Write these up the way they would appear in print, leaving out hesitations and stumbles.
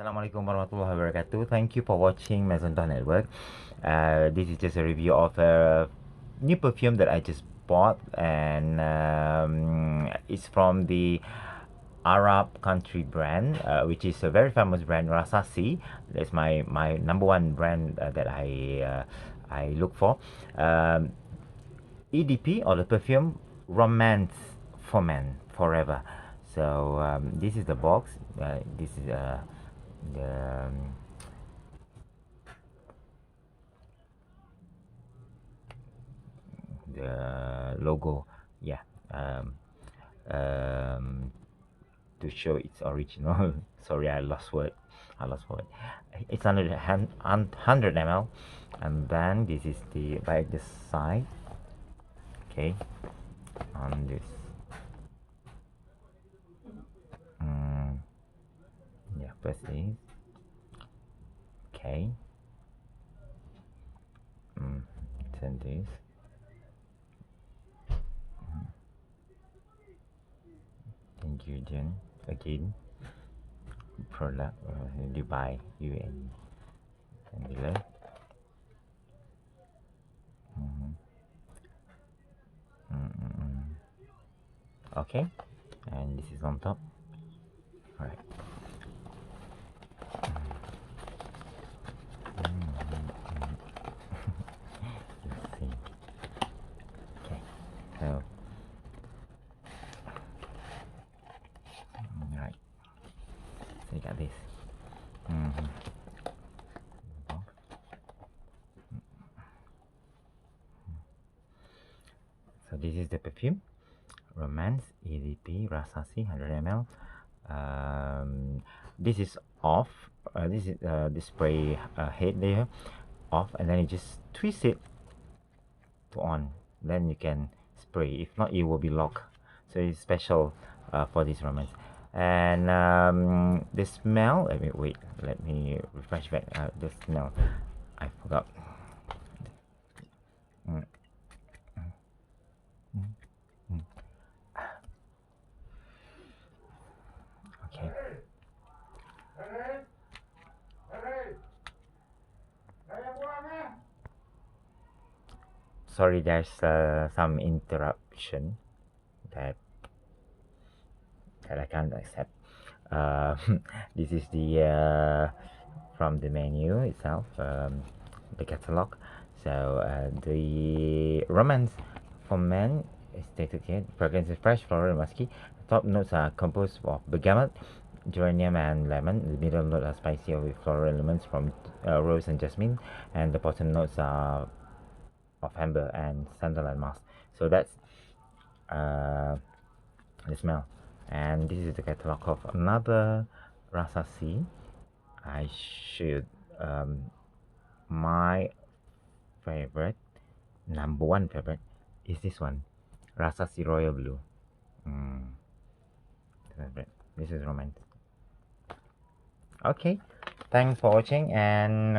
Assalamualaikum warahmatullahi wabarakatuh. Thank you for watching Maison Network. This is just a review of a new perfume that I just bought, and it's from the Arab country brand, which is a very famous brand, Rasasi. That's my number one brand that I look for. EDP, or the perfume Romance for Men Forever. So this is the box. This is the the logo, yeah, um, um, to show its original. Sorry, I lost word. It's 100 ml, and then this is the by the side. Okay, on this. Yeah, first is okay. Then this. Ingredient again. Product Dubai UN and below. Okay, and this is on top. All right. Let's see. Okay, so all right. So you got this. So this is the perfume, Romance EDP Rasasi 100 ml. This is off. This is the spray head there, off, and then you just twist it to on. Then you can spray. If not, it will be locked. So it's special for this Romance. And the smell. Wait. Let me refresh back. The smell. I forgot. Okay. Sorry, there's some interruption that I can't accept. This is the from the menu itself, the catalog. So the Romance for Men is stated here. Fragrance is fresh, floral, and musky. Top notes are composed of bergamot, geranium, and lemon. The middle notes are spicy with floral elements from rose and jasmine, and the bottom notes are of amber and sandalwood musk. So that's the smell. And this is the catalog of another Rasasi. I should my favorite, number one favorite, is this one, Rasasi Royal Blue. This is Romance. Okay, thanks for watching, and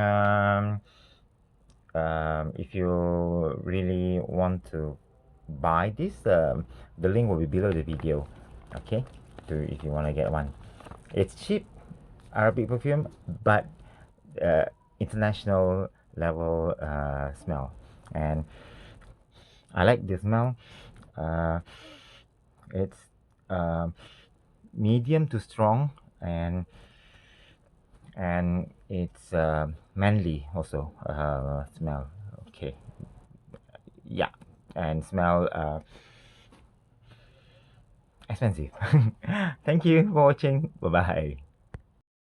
if you really want to buy this, the link will be below the video. Okay, if you want to get one. It's cheap Arabic perfume, but international level smell, and I like the smell. It's medium to strong, and it's manly also smell. Okay, yeah, and smell expensive. Thank you for watching. Bye bye.